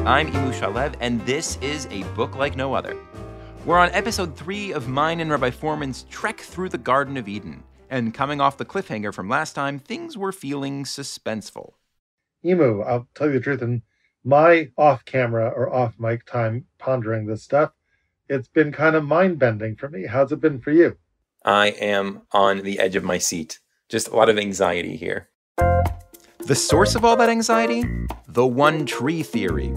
I'm Imu Shalev, and this is A Book Like No Other. We're on episode 3 of mine and Rabbi Fohrman's trek through the Garden of Eden. And coming off the cliffhanger from last time, things were feeling suspenseful. Imu, I'll tell you the truth, in my off-camera or off-mic time pondering this stuff, it's been kind of mind-bending for me. How's it been for you? I am on the edge of my seat. Just a lot of anxiety here. The source of all that anxiety? The one tree theory.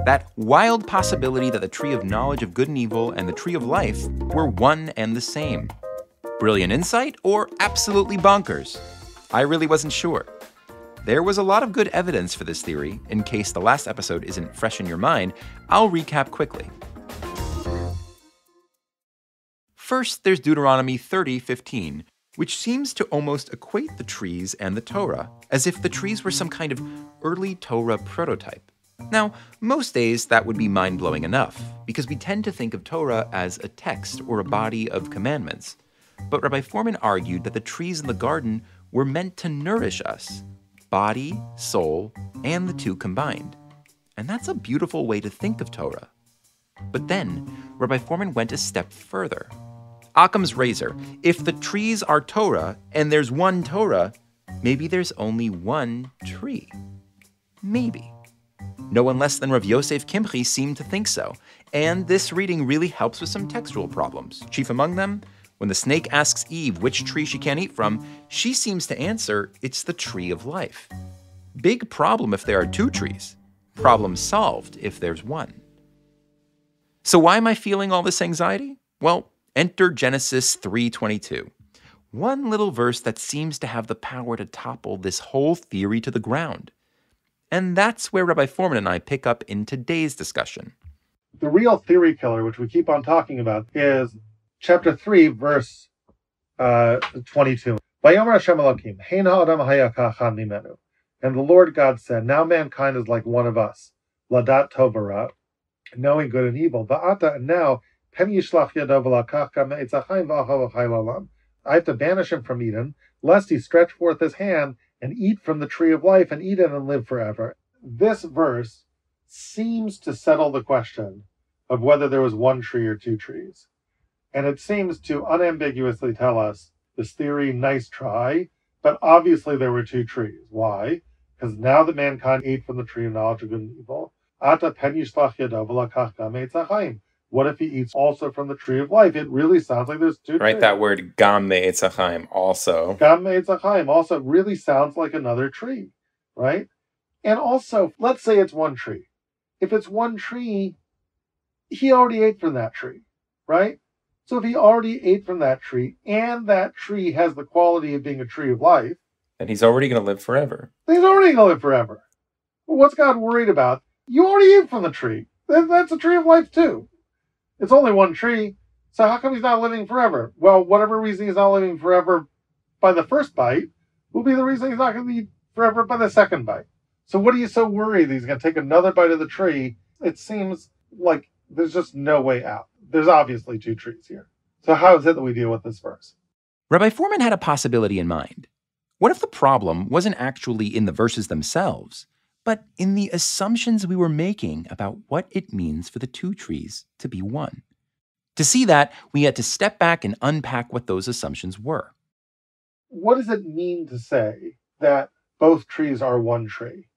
That wild possibility that the tree of knowledge of good and evil and the tree of life were one and the same. Brilliant insight or absolutely bonkers? I really wasn't sure. There was a lot of good evidence for this theory. In case the last episode isn't fresh in your mind, I'll recap quickly. First, there's Deuteronomy 30:15, which seems to almost equate the trees and the Torah, as if the trees were some kind of early Torah prototype. Now, most days that would be mind-blowing enough, because we tend to think of Torah as a text or a body of commandments. But Rabbi Fohrman argued that the trees in the garden were meant to nourish us, body, soul, and the two combined. And that's a beautiful way to think of Torah. But then, Rabbi Fohrman went a step further. Occam's razor. If the trees are Torah and there's one Torah, maybe there's only one tree. Maybe. No one less than Rav Yosef Kimchi seemed to think so, and this reading really helps with some textual problems. Chief among them, when the snake asks Eve which tree she can't eat from, she seems to answer it's the tree of life. Big problem if there are two trees. Problem solved if there's one. So why am I feeling all this anxiety? Well, enter Genesis 3:22. One little verse that seems to have the power to topple this whole theory to the ground. And that's where Rabbi Fohrman and I pick up in today's discussion. The real theory killer, which we keep on talking about, is chapter 3, verse 22. Vayomer Hashem Elokim, Hein ha'adam hayakach mimenu. And the Lord God said, now mankind is like one of us, ladat tov v'ra, knowing good and evil. Va'ata, and now, I have to banish him from Eden, lest he stretch forth his hand and eat from the tree of life and eat it and live forever. This verse seems to settle the question of whether there was one tree or two trees. And it seems to unambiguously tell us this theory, nice try, but obviously there were two trees. Why? Because now that mankind ate from the tree of knowledge of good and evil, what if he eats also from the tree of life? It really sounds like there's two trees. Right, that word gam me'etz hachaim also. Gam me'etz hachaim also really sounds like another tree, right? And also, let's say it's one tree. If it's one tree, he already ate from that tree, right? So if he already ate from that tree, and that tree has the quality of being a tree of life, then he's already going to live forever. He's already going to live forever. Well, what's God worried about? You already ate from the tree. That's a tree of life too. It's only one tree, so how come he's not living forever? Well, whatever reason he's not living forever by the first bite will be the reason he's not going to be forever by the second bite. So what are you so worried that he's going to take another bite of the tree? It seems like there's just no way out. There's obviously two trees here. So how is it that we deal with this verse? Rabbi Fohrman had a possibility in mind. What if the problem wasn't actually in the verses themselves, but in the assumptions we were making about what it means for the two trees to be one? To see that, we had to step back and unpack what those assumptions were. What does it mean to say that both trees are one tree?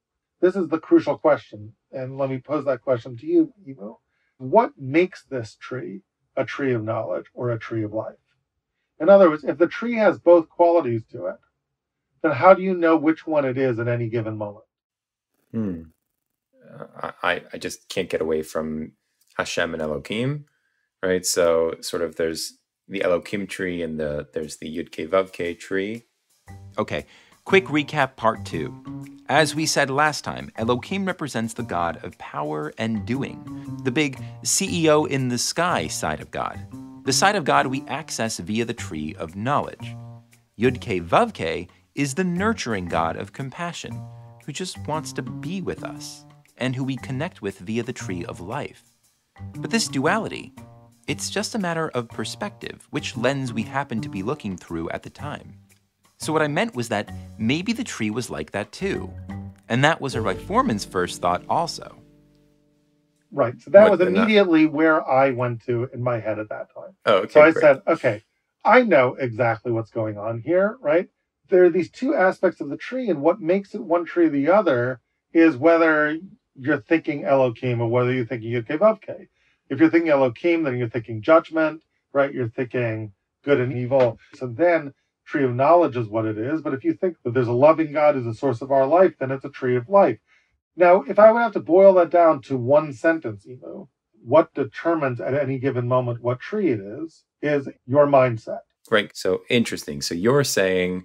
This is the crucial question, and let me pose that question to you, Ivo. What makes this tree a tree of knowledge or a tree of life? In other words, if the tree has both qualities to it, then how do you know which one it is at any given moment? I just can't get away from Hashem and Elohim, right? So sort of there's the Elohim tree and there's the Yud-Kei Vav-Kei tree. Okay, quick recap part 2. As we said last time, Elohim represents the God of power and doing, the big CEO in the sky side of God, the side of God we access via the tree of knowledge. Yud-Kei Vav-Kei is the nurturing God of compassion, who just wants to be with us, and who we connect with via the tree of life. But this duality, it's just a matter of perspective, which lens we happen to be looking through at the time. So what I meant was that maybe the tree was like that too, and that was Rabbi Fohrman's first thought also. Right. So that was and immediately where I went to in my head at that time. Oh, okay, So I great. said, okay, I know exactly what's going on here, right? There are these two aspects of the tree, and what makes it one tree or the other is whether you're thinking Elohim or whether you're thinking Yud Kei Vav Kei. If you're thinking Elohim, then you're thinking judgment, right? You're thinking good and evil. So then tree of knowledge is what it is. But if you think that there's a loving God who's the source of our life, then it's a tree of life. Now, if I would have to boil that down to one sentence, Emu, what determines at any given moment what tree it is your mindset. Right. So interesting. So you're saying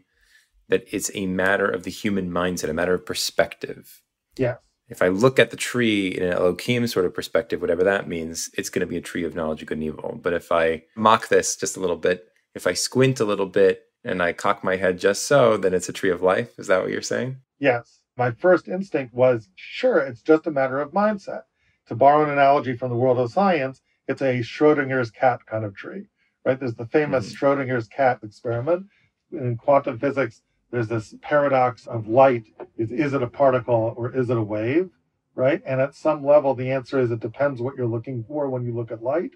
that it's a matter of the human mindset, a matter of perspective. Yes. If I look at the tree in an Elohim sort of perspective, whatever that means, it's going to be a tree of knowledge of good and evil. But if I mock this just a little bit, if I squint a little bit and I cock my head just so, then it's a tree of life. Is that what you're saying? Yes. My first instinct was, sure, it's just a matter of mindset. To borrow an analogy from the world of science, it's a Schrodinger's cat kind of tree, right? There's the famous Schrodinger's cat experiment. In quantum physics, there's this paradox of light. Is it a particle or is it a wave, right? And at some level, the answer is it depends what you're looking for when you look at light,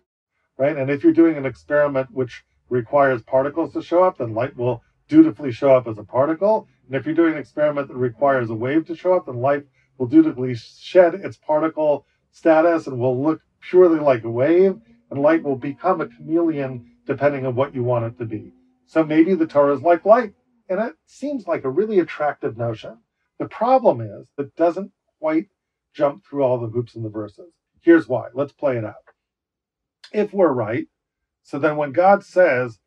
right? And if you're doing an experiment which requires particles to show up, then light will dutifully show up as a particle. And if you're doing an experiment that requires a wave to show up, then light will dutifully shed its particle status and will look purely like a wave, and light will become a chameleon depending on what you want it to be. So maybe the Torah is like light, and it seems like a really attractive notion. The problem is it doesn't quite jump through all the hoops in the verses. Here's why. Let's play it out. If we're right, so then when God says,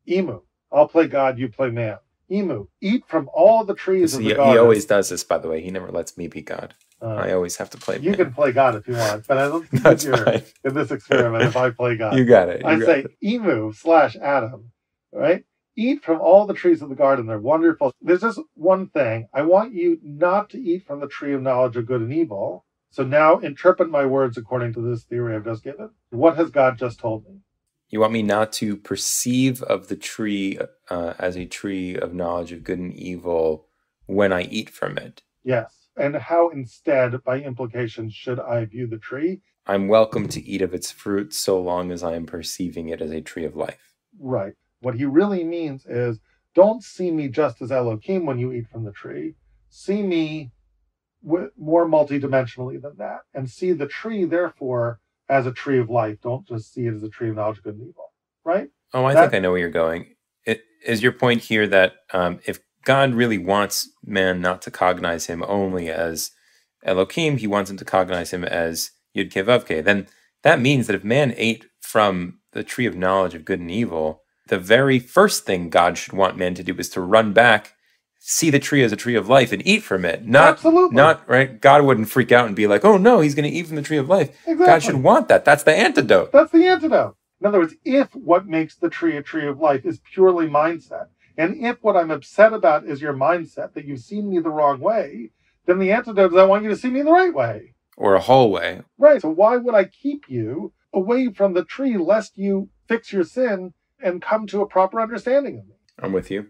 Emu, I'll play God, you play man. Emu, eat from all the trees of the garden. He always does this, by the way. He never lets me be God. I always have to play man. You can play God if you want, but I don't think you're in this experiment if I play God. You got it. I say Emu/Adam, right? Eat from all the trees of the garden. They're wonderful. There's just one thing. I want you not to eat from the tree of knowledge of good and evil. So now interpret my words according to this theory I've just given. What has God just told me? You want me not to perceive of the tree as a tree of knowledge of good and evil when I eat from it? Yes. And how instead, by implication, should I view the tree? I'm welcome to eat of its fruit so long as I am perceiving it as a tree of life. Right. What he really means is, don't see me just as Elohim when you eat from the tree. See me more multidimensionally than that. And see the tree, therefore, as a tree of life. Don't just see it as a tree of knowledge of good and evil. Right? Oh, I think I know where you're going. Is your point here that if God really wants man not to cognize him only as Elohim, he wants him to cognize him as Yud Kei Vav Kei, then that means that if man ate from the tree of knowledge of good and evil, the very first thing God should want man to do is to run back, see the tree as a tree of life and eat from it. Absolutely. Right? God wouldn't freak out and be like, oh no, he's going to eat from the tree of life. Exactly. God should want that. That's the antidote. That's the antidote. In other words, if what makes the tree a tree of life is purely mindset, and if what I'm upset about is your mindset, that you've seen me the wrong way, then the antidote is I want you to see me the right way. Or a whole way. Right. So why would I keep you away from the tree lest you fix your sin and come to a proper understanding of me? I'm with you.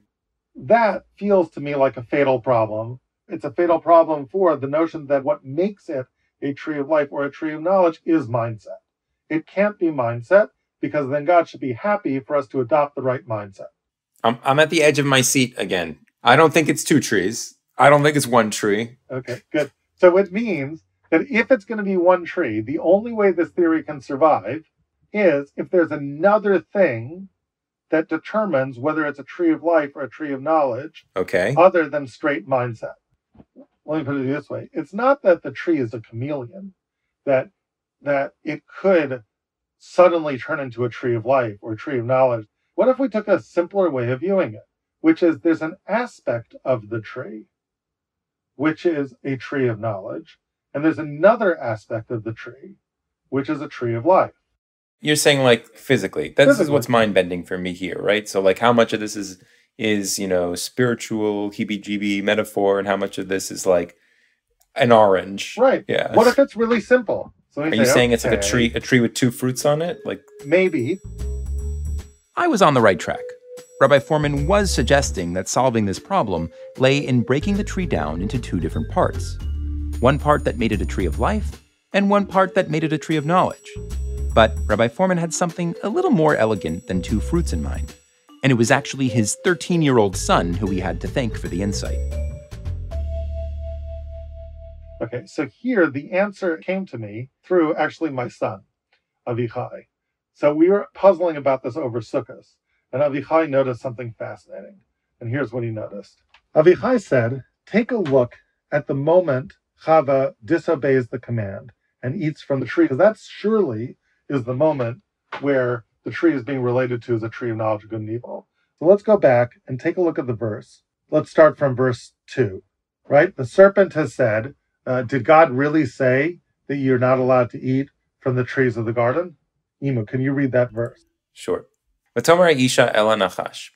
That feels to me like a fatal problem. It's a fatal problem for the notion that what makes it a tree of life or a tree of knowledge is mindset. It can't be mindset because then God should be happy for us to adopt the right mindset. I'm at the edge of my seat again. I don't think it's two trees. I don't think it's one tree. Okay, good. So it means that if it's going to be one tree, the only way this theory can survive is if there's another thing that determines whether it's a tree of life or a tree of knowledge, other than straight mindset. Let me put it this way. It's not that the tree is a chameleon, that it could suddenly turn into a tree of life or a tree of knowledge. What if we took a simpler way of viewing it, which is there's an aspect of the tree, which is a tree of knowledge, and there's another aspect of the tree, which is a tree of life. You're saying like physically. This is what's mind-bending for me here, right? So like how much of this is spiritual, heebie-jeebie metaphor, and how much of this is like an orange? Right. Yeah. What if it's really simple? So are you saying it's like a tree with two fruits on it? Like maybe. I was on the right track. Rabbi Fohrman was suggesting that solving this problem lay in breaking the tree down into two different parts. One part that made it a tree of life, and one part that made it a tree of knowledge. But Rabbi Fohrman had something a little more elegant than 2 fruits in mind, and it was actually his 13-year-old son who he had to thank for the insight. Okay, so here the answer came to me through actually my son, Avichai. So we were puzzling about this over Sukkot, and Avichai noticed something fascinating. And here's what he noticed. Avichai said, take a look at the moment Chava disobeys the command and eats from the tree, because that surely is the moment where the tree is being related to as a tree of knowledge of good and evil. So let's go back and take a look at the verse. Let's start from verse 2, right? The serpent has said, did God really say that you're not allowed to eat from the trees of the garden? Imu, can you read that verse? Sure. V'tomer ha'isha ela nachash.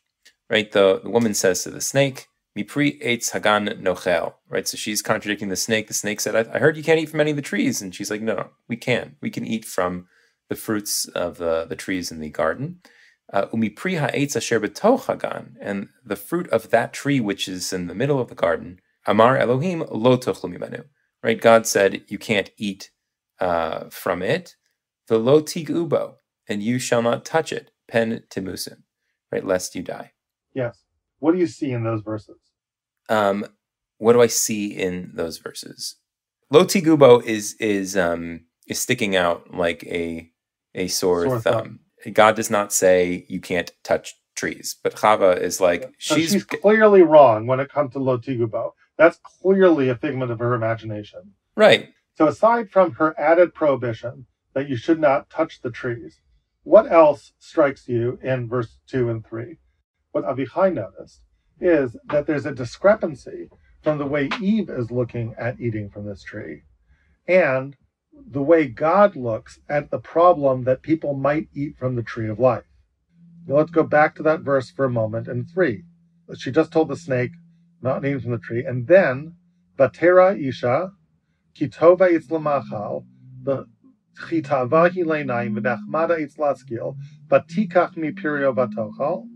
Right, the woman says to the snake, Mipri eitz hagan nochel. Right, so she's contradicting the snake. The snake said, I heard you can't eat from any of the trees. And she's like, no, we can. We can eat from the fruits of the trees in the garden. Umipri ha'etz asher betoch hagan. And the fruit of that tree which is in the middle of the garden, Amar Elohim lo tochlu mimenu. Right, God said, you can't eat from it. The lo tigubo, and you shall not touch it. Pen timusin. Right, lest you die. Yes. What do you see in those verses? What do I see in those verses? Lo tigubo is sticking out like a sore thumb. God does not say you can't touch trees, but Chava is like she's clearly wrong when it comes to lo tigubo. That's clearly a figment of her imagination. Right. So aside from her added prohibition that you should not touch the trees, what else strikes you in verse 2 and 3? What Avichai noticed is that there's a discrepancy from the way Eve is looking at eating from this tree and the way God looks at the problem that people might eat from the tree of life. Now let's go back to that verse for a moment in 3. She just told the snake not eating from the tree, and then Batera Isha Kitova Itzlamachal the Chitava Hilenaim V'Nachmada Itzlaskil Batikach Mi Pirio Vatochal.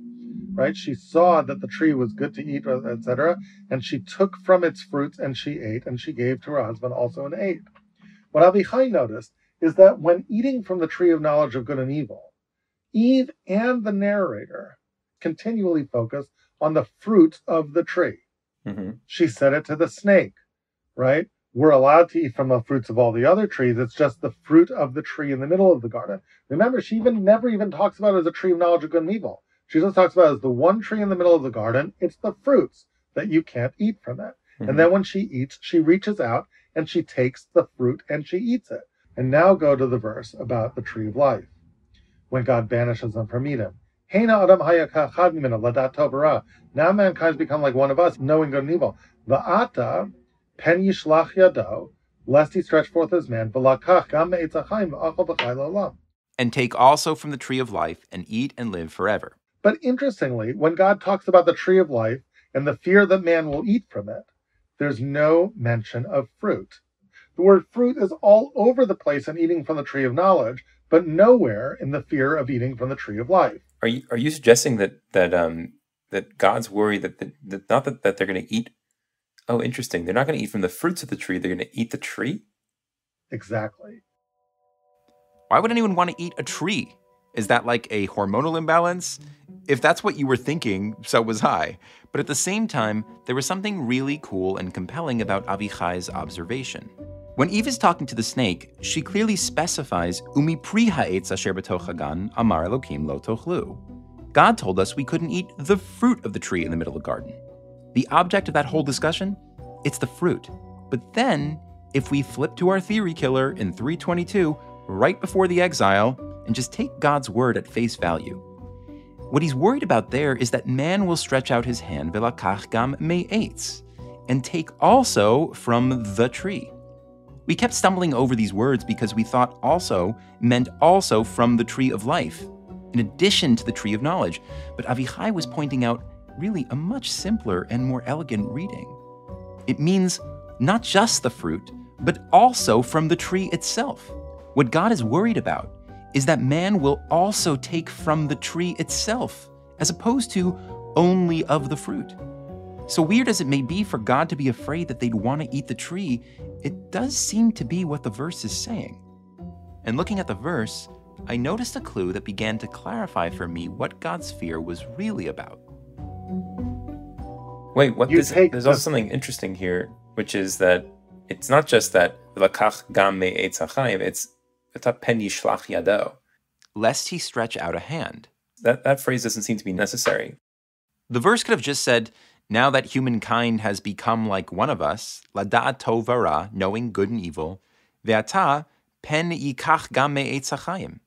Right? She saw that the tree was good to eat, etc., and she took from its fruits and she ate, and she gave to her husband also and ate. What Avichai noticed is that when eating from the tree of knowledge of good and evil, Eve and the narrator continually focus on the fruits of the tree. Mm-hmm. She said it to the snake, right? We're allowed to eat from the fruits of all the other trees. It's just the fruit of the tree in the middle of the garden. Remember, she never even talks about it as a tree of knowledge of good and evil. She just talks about it as the one tree in the middle of the garden. It's the fruits that you can't eat from it. Mm-hmm. And then when she eats, she reaches out and she takes the fruit and she eats it. And now go to the verse about the tree of life. When God banishes them from Eden. Now mankind's become like one of us, knowing good and evil. Va'ata pen yishlach yado, lest he stretch forth his hand, v'lakach gam me'etz ha'chaim v'achol b'chai l'olam. And take also from the tree of life, and eat and live forever. But interestingly, when God talks about the tree of life and the fear that man will eat from it, there's no mention of fruit. The word fruit is all over the place in eating from the tree of knowledge, but nowhere in the fear of eating from the tree of life. Are you suggesting that God's worried that not that they're going to eat? Oh, interesting. They're not going to eat from the fruits of the tree. They're going to eat the tree? Exactly. Why would anyone want to eat a tree? Is that like a hormonal imbalance? If that's what you were thinking, so was I. But at the same time, there was something really cool and compelling about Avichai's observation. When Eve is talking to the snake, she clearly specifies, Umi pri ha'etz asher b'toch hagan, amar Elokim lo tochlu. God told us we couldn't eat the fruit of the tree in the middle of the garden. The object of that whole discussion? It's the fruit. But then, if we flip to our theory killer in 322, right before the exile, and just take God's word at face value, what he's worried about there is that man will stretch out his hand, velakach gam me'etz, and take also from the tree. We kept stumbling over these words because we thought also meant also from the tree of life, in addition to the tree of knowledge. But Avichai was pointing out really a much simpler and more elegant reading. It means not just the fruit, but also from the tree itself. What God is worried about is that man will also take from the tree itself, as opposed to only of the fruit. So weird as it may be for God to be afraid that they'd want to eat the tree, It does seem to be what the verse is saying. And looking at the verse, I noticed a clue that began to clarify for me what God's fear was really about. Wait, there's also something interesting here, which is that it's not just that V'lakach gam me'etz hachayim, it's pen yishlach yado. Lest he stretch out a hand. That phrase doesn't seem to be necessary. The verse could have just said, now that humankind has become like one of us, lada'at tov v'ra, knowing good and evil, ve'ata pen yikach gam me'etz hachayim.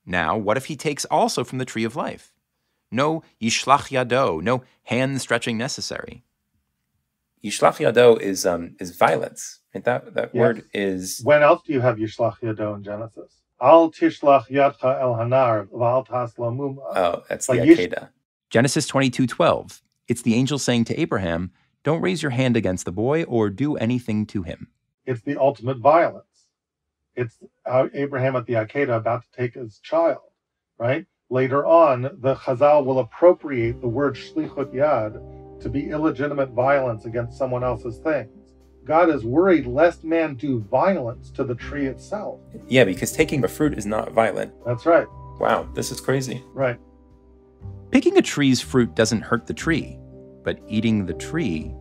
Now, what if he takes also from the tree of life? No yishlach yado, no hand stretching necessary. Yishlach yado is violence. Right? That Yes. word is... When else do you have Yishlach Yado in Genesis? Al tishlach yadcha el hanar v'al tas lamuma. Oh, that's the Like Akedah. Genesis 22:12. It's the angel saying to Abraham, don't raise your hand against the boy or do anything to him. It's the ultimate violence. It's Abraham at the Akedah about to take his child, right? Later on, the Chazal will appropriate the word shlichut yad to be illegitimate violence against someone else's things. God is worried lest man do violence to the tree itself. Yeah, because taking a fruit is not violent. That's right. Wow, this is crazy. Right. Picking a tree's fruit doesn't hurt the tree, but eating the tree,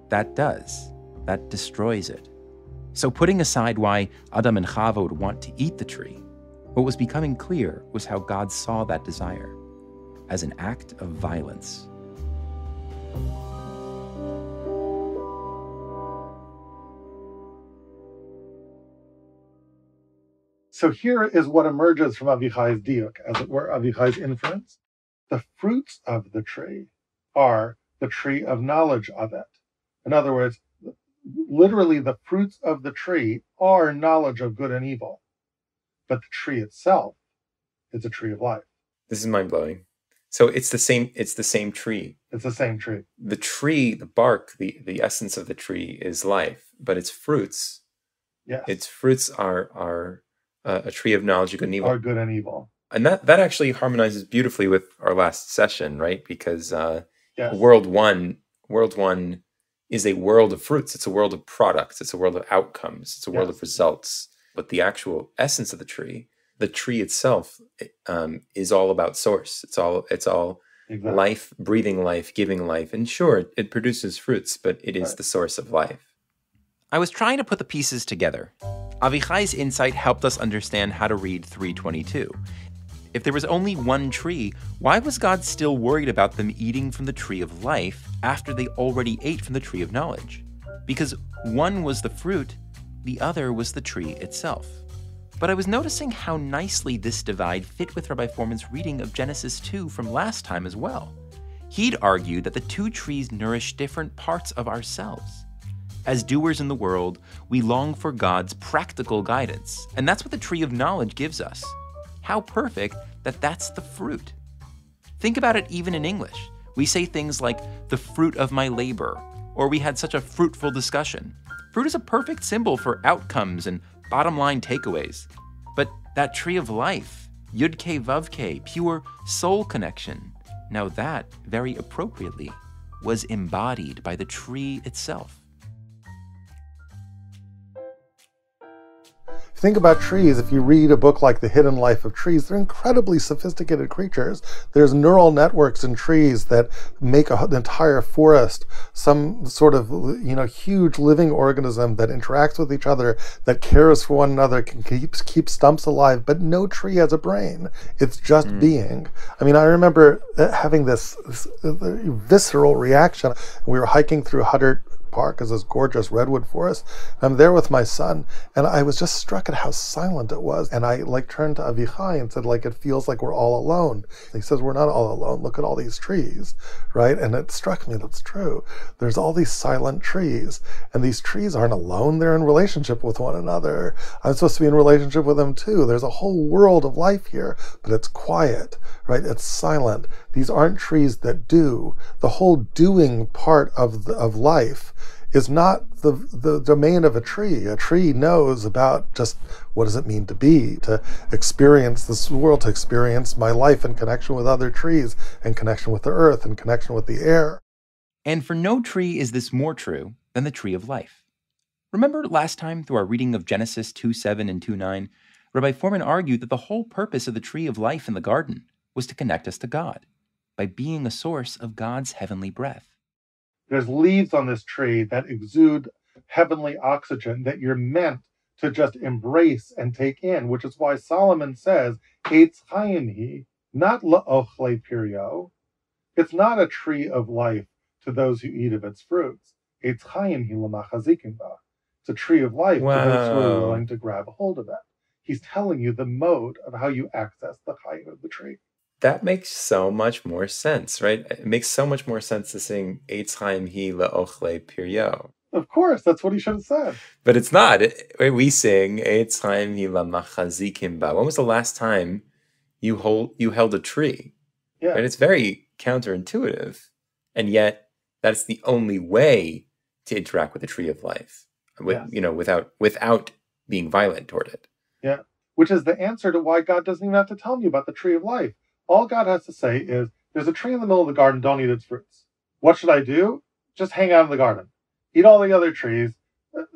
that does. That destroys it. So putting aside why Adam and Chava would want to eat the tree, what was becoming clear was how God saw that desire as an act of violence. So here is what emerges from Avichai's diuk, as it were, Avichai's inference. The fruits of the tree are the tree of knowledge of it. In other words, literally the fruits of the tree are knowledge of good and evil. But the tree itself is a tree of life. This is mind-blowing. So it's the same tree. It's the same tree. The tree, the bark, the essence of the tree is life, but its fruits, Yes. its fruits are a tree of knowledge of good and evil. Are good and evil. And that actually harmonizes beautifully with our last session, right? Because Yes. world one is a world of fruits. It's a world of products. It's a world of outcomes. It's a world of results. But the actual essence of the tree itself, is all about source. It's all Exactly. life, breathing life, giving life. And sure, it produces fruits, but it is the source of life. I was trying to put the pieces together. Avichai's insight helped us understand how to read 3:22. If there was only one tree, why was God still worried about them eating from the tree of life after they already ate from the tree of knowledge? Because one was the fruit, the other was the tree itself. But I was noticing how nicely this divide fit with Rabbi Fohrman's reading of Genesis 2 from last time as well. He'd argued that the two trees nourish different parts of ourselves. As doers in the world, we long for God's practical guidance, and that's what the tree of knowledge gives us. How perfect that that's the fruit. Think about it even in English. We say things like, the fruit of my labor, or we had such a fruitful discussion. Fruit is a perfect symbol for outcomes and bottom line takeaways. But that tree of life, Yud-K Vav-K, pure soul connection, now that, very appropriately, was embodied by the tree itself. Think about trees. If you read a book like The Hidden Life of Trees, they're incredibly sophisticated creatures. There's neural networks in trees that make an entire forest some sort of, huge living organism that interacts with each other, that cares for one another, can keep stumps alive, but no tree has a brain. It's just being. I mean, I remember having this visceral reaction. We were hiking through Huddart Park, is this gorgeous redwood forest. I'm there with my son, and I was just struck at how silent it was. And I turned to Avichai and said, it feels like we're all alone. He says, we're not all alone. Look at all these trees, right? And it struck me, that's true. There's all these silent trees, and these trees aren't alone. They're in relationship with one another. I'm supposed to be in relationship with them too. There's a whole world of life here, but it's quiet, right? It's silent. These aren't trees that do. The whole doing part of life is not the domain of a tree. A tree knows about just what does it mean to be, to experience this world, to experience my life in connection with other trees, in connection with the earth, in connection with the air. And for no tree is this more true than the tree of life. Remember last time through our reading of Genesis 2:7 and 2:9, Rabbi Fohrman argued that the whole purpose of the tree of life in the garden was to connect us to God by being a source of God's heavenly breath. There's leaves on this tree that exude heavenly oxygen that you're meant to just embrace and take in, which is why Solomon says, Eitz Chaim hi, not la'ochle piryo. It's not a tree of life to those who eat of its fruits. Eitz Chaim hi l'machazikim ba. It's a tree of life to those who are willing to grab a hold of it. He's telling you the mode of how you access the chayim of the tree. That makes so much more sense, right? It makes so much more sense to sing Eitz Chaim hi la'ochle piryo. Of course, that's what he should have said. But it's not. We sing Eitz Chaim hi la'machazikim ba. When was the last time you held a tree? Yeah. Right? It's very counterintuitive, and yet that's the only way to interact with the tree of life, without being violent toward it. Yeah, which is the answer to why God doesn't even have to tell you about the tree of life. All God has to say is, there's a tree in the middle of the garden, don't eat its fruits. What should I do? Just hang out in the garden. Eat all the other trees.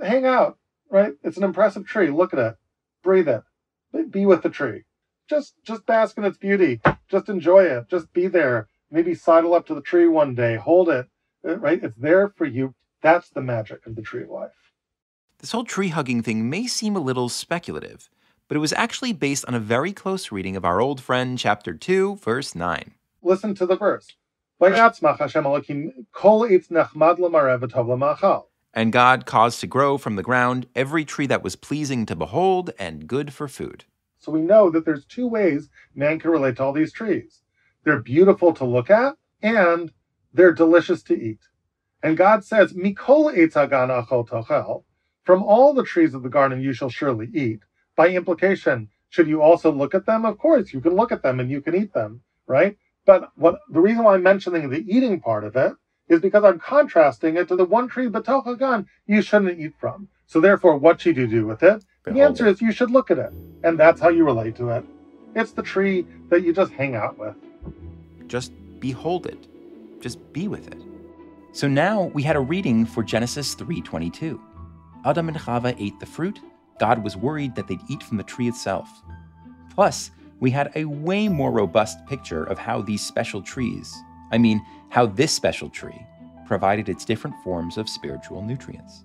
Hang out, right? It's an impressive tree. Look at it. Breathe it. Be with the tree. Just bask in its beauty. Just enjoy it. Just be there. Maybe sidle up to the tree one day. Hold it, right? It's there for you. That's the magic of the tree of life. This whole tree-hugging thing may seem a little speculative, but it was actually based on a very close reading of our old friend, chapter 2, verse 9. Listen to the verse. And God caused to grow from the ground every tree that was pleasing to behold and good for food. So we know that there's two ways man can relate to all these trees. They're beautiful to look at, and they're delicious to eat. And God says, Mikol eitz hagan achol tochel, from all the trees of the garden you shall surely eat. By implication, should you also look at them? Of course, you can look at them and you can eat them, right? But the reason why I'm mentioning the eating part of it is because I'm contrasting it to the one tree, b'toch hagan, you shouldn't eat from. So therefore, what should you do with it? The answer is you should look at it. And that's how you relate to it. It's the tree that you just hang out with. Just behold it. Just be with it. So now we had a reading for Genesis 3:22. Adam and Chava ate the fruit. God was worried that they'd eat from the tree itself. Plus, we had a way more robust picture of how these special trees, how this special tree, provided its different forms of spiritual nutrients.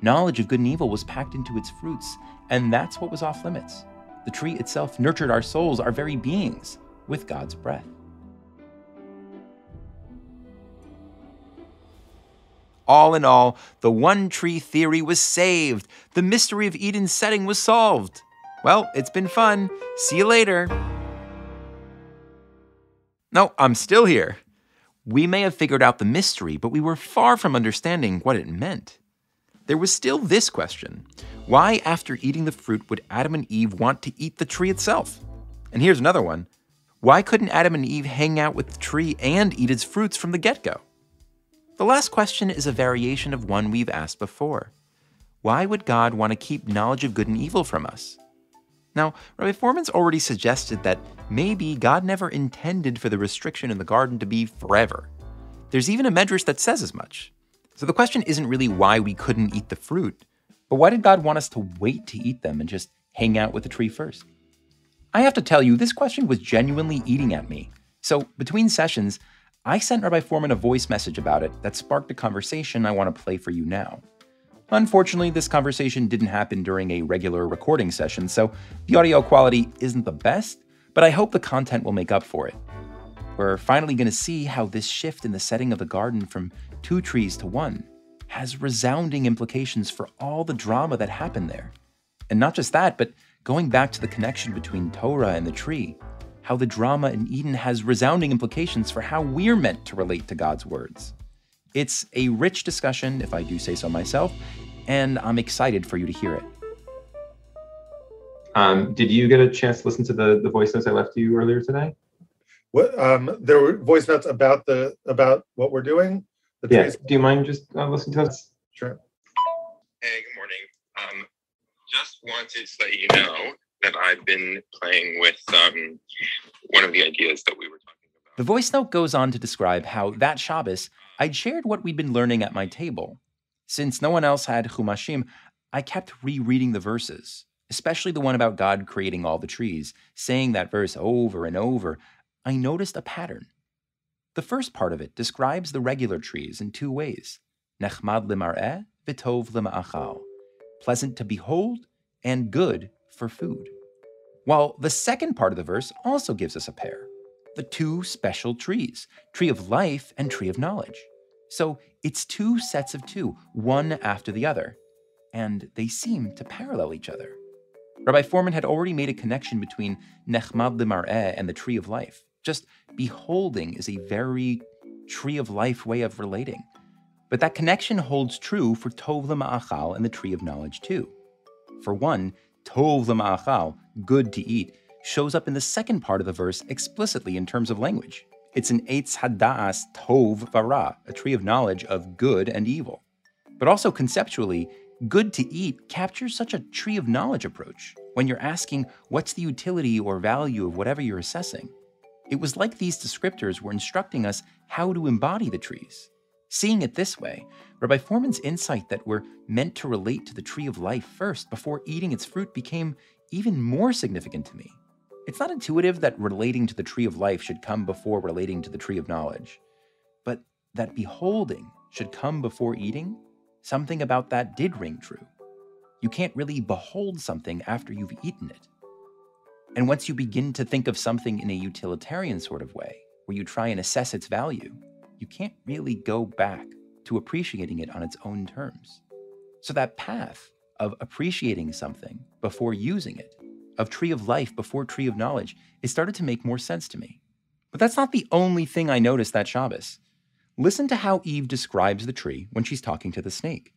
Knowledge of good and evil was packed into its fruits, and that's what was off limits. The tree itself nurtured our souls, our very beings, with God's breath. All in all, the one tree theory was saved. The mystery of Eden's setting was solved. Well, it's been fun. See you later. No, I'm still here. We may have figured out the mystery, but we were far from understanding what it meant. There was still this question. Why, after eating the fruit, would Adam and Eve want to eat the tree itself? And here's another one. Why couldn't Adam and Eve hang out with the tree and eat its fruits from the get-go? The last question is a variation of one we've asked before. Why would God want to keep knowledge of good and evil from us? Now, Rabbi Fohrman's already suggested that maybe God never intended for the restriction in the garden to be forever. There's even a medrash that says as much. So the question isn't really why we couldn't eat the fruit, but why did God want us to wait to eat them and just hang out with the tree first? I have to tell you, this question was genuinely eating at me. So between sessions, I sent Rabbi Fohrman a voice message about it that sparked a conversation I want to play for you now. Unfortunately, this conversation didn't happen during a regular recording session, so the audio quality isn't the best, but I hope the content will make up for it. We're finally going to see how this shift in the setting of the garden from 2 trees to 1 has resounding implications for all the drama that happened there. And not just that, but going back to the connection between Torah and the tree, how the drama in Eden has resounding implications for how we're meant to relate to God's words. It's a rich discussion, if I do say so myself, and I'm excited for you to hear it. Did you get a chance to listen to the voice notes I left you earlier today? What there were voice notes about what we're doing? Yeah. Do you mind just listening to us? Sure. Hey, good morning. Just wanted to let you know that I've been playing with one of the ideas that we were talking about. The voice note goes on to describe how that Shabbos, I'd shared what we'd been learning at my table. Since no one else had Chumashim, I kept rereading the verses, especially the one about God creating all the trees, saying that verse over and over. I noticed a pattern. The first part of it describes the regular trees in two ways, nechmad lemar'eh v'tov lema'achal, pleasant to behold and good for food. While the second part of the verse also gives us a pair, the two special trees, tree of life and tree of knowledge. So it's two sets of two, one after the other, and they seem to parallel each other. Rabbi Fohrman had already made a connection between nechmad lemar'eh and the tree of life. Just beholding is a very tree of life way of relating. But that connection holds true for tov lema'achal and the tree of knowledge too. For one, tov lema'achal, good to eat, shows up in the second part of the verse explicitly in terms of language. It's an eitz hada'as tov vara, a tree of knowledge of good and evil. But also conceptually, good to eat captures such a tree of knowledge approach when you're asking what's the utility or value of whatever you're assessing. It was like these descriptors were instructing us how to embody the trees. Seeing it this way, Rabbi Fohrman's insight that we're meant to relate to the tree of life first before eating its fruit became even more significant to me. It's not intuitive that relating to the tree of life should come before relating to the tree of knowledge, but that beholding should come before eating, something about that did ring true. You can't really behold something after you've eaten it. And once you begin to think of something in a utilitarian sort of way, where you try and assess its value, you can't really go back to appreciating it on its own terms. So that path of appreciating something before using it, of tree of life before tree of knowledge, it started to make more sense to me. But that's not the only thing I noticed that Shabbos. Listen to how Eve describes the tree when she's talking to the snake.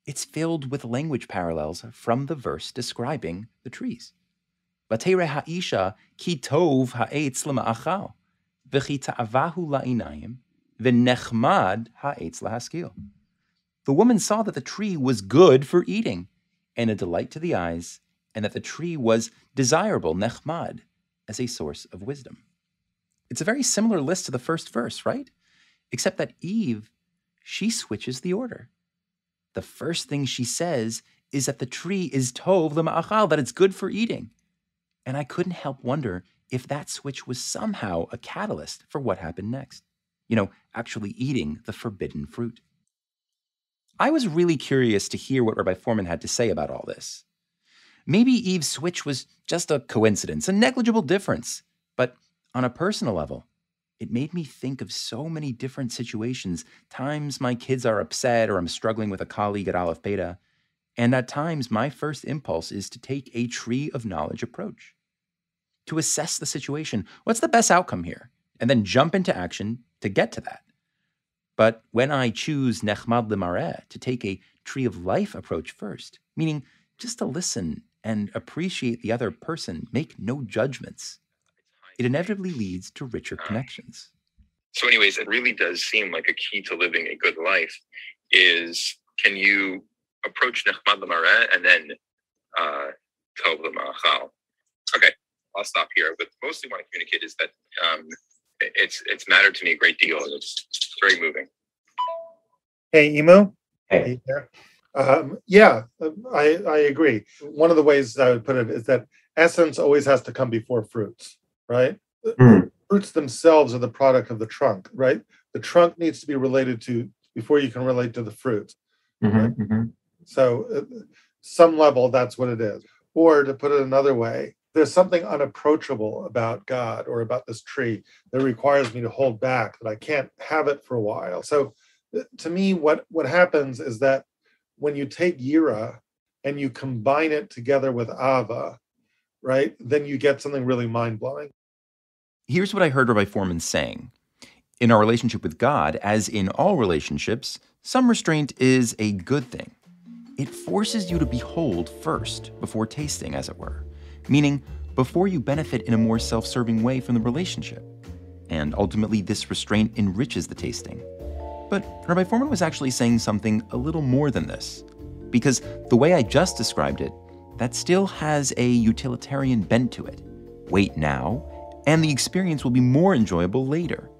It's filled with language parallels from the verse describing the trees. V'tereh ha'isha ki tov ha'etz lema'achal, v'chi ta'avahu la'inayim, v'nechmad ha'etz lahaskil. The woman saw that the tree was good for eating, and a delight to the eyes, and that the tree was desirable, nechmad, as a source of wisdom. It's a very similar list to the first verse, right? Except that Eve, she switches the order. The first thing she says is that the tree is tov lema'achal, that it's good for eating. And I couldn't help wonder if that switch was somehow a catalyst for what happened next. Actually eating the forbidden fruit. I was really curious to hear what Rabbi Fohrman had to say about all this. Maybe Eve's switch was just a coincidence, a negligible difference. But on a personal level, it made me think of so many different situations, times my kids are upset or I'm struggling with a colleague at Aleph Beta, and at times my first impulse is to take a tree of knowledge approach. To assess the situation, what's the best outcome here? And then jump into action to get to that. But when I choose nechmad lemar'eh, to take a tree of life approach first, meaning just to listen and appreciate the other person, make no judgments, it inevitably leads to richer connections. So anyways, it really does seem like a key to living a good life is, can you approach nechmad lemar'eh and then tov lema'achal? Okay, I'll stop here. But mostly what I communicate is that it's mattered to me a great deal, and it's very moving. Hey, Emu. Hey. Yeah, I agree. One of the ways I would put it is that essence always has to come before fruits, right? Fruits themselves are the product of the trunk, right? The trunk needs to be related to before you can relate to the fruit. Right? So some level, that's what it is. Or to put it another way, there's something unapproachable about God or about this tree that requires me to hold back, that I can't have it for a while. So to me, what happens is that when you take yira and you combine it together with ava, right, then you get something really mind-blowing. Here's what I heard Rabbi Fohrman saying. In our relationship with God, as in all relationships, some restraint is a good thing. It forces you to behold first before tasting, as it were, meaning before you benefit in a more self-serving way from the relationship. And ultimately, this restraint enriches the tasting. But Rabbi Fohrman was actually saying something a little more than this, because the way I just described it, that still has a utilitarian bent to it. Wait now, and the experience will be more enjoyable later.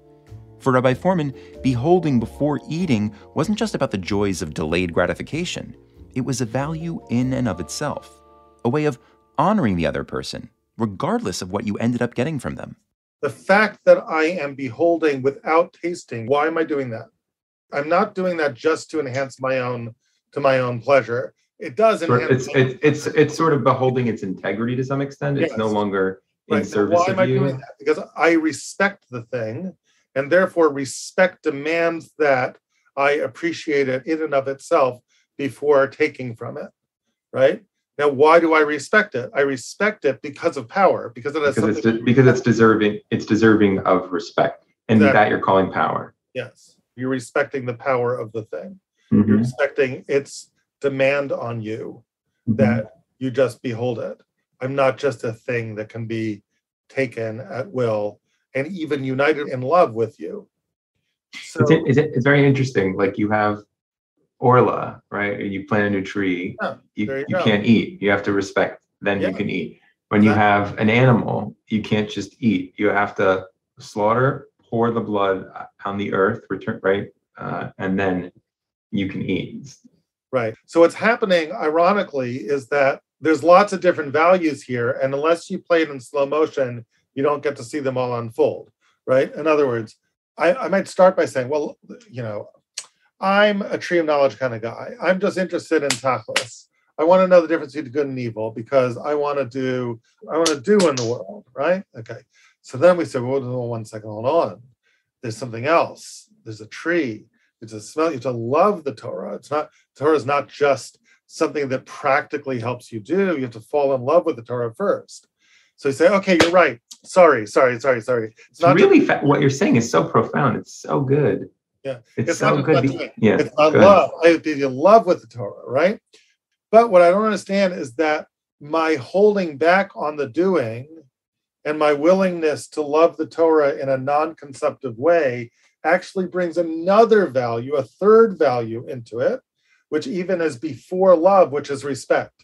For Rabbi Fohrman, beholding before eating wasn't just about the joys of delayed gratification. It was a value in and of itself, a way of honoring the other person, regardless of what you ended up getting from them. The fact that I am beholding without tasting, why am I doing that? I'm not doing that just to enhance my own pleasure. It does enhance. It's sort of beholding its integrity to some extent. It's no longer in service why of am I you. doing that? Because I respect the thing, and therefore respect demands that I appreciate it in and of itself before taking from it, right? Now, why do I respect it? I respect it because of power, because it has because it's deserving. It's deserving of respect, and that you're calling power. Yes, you're respecting the power of the thing. Mm-hmm. You're respecting its demand on you that you just behold it. I'm not just a thing that can be taken at will and even united in love with you. So it's very interesting. Like you have Orla, right? You plant a new tree. You can't eat. You have to respect. Then you can eat. When you have an animal, you can't just eat. You have to slaughter, pour the blood on the earth, return, right? And then you can eat. Right. So what's happening, ironically, is that there's lots of different values here. And unless you play it in slow motion, you don't get to see them all unfold, right? In other words, I might start by saying, well, I'm a tree of knowledge kind of guy. I'm just interested in tachlis. I want to know the difference between good and evil because I want to do in the world, right? Okay. So then we say, well, 1 second, hold on. There's something else. There's a tree. It's a smell. You have to love the Torah. Torah is not just something that practically helps you do. You have to fall in love with the Torah first. So you say, okay, you're right. Sorry. It's not really what you're saying is so profound. It's so good. Yeah, it's so good. It's not love. I have to be in love with the Torah, right? But what I don't understand is that my holding back on the doing and my willingness to love the Torah in a non-conceptive way actually brings another value, a third value into it, which even is before love, which is respect.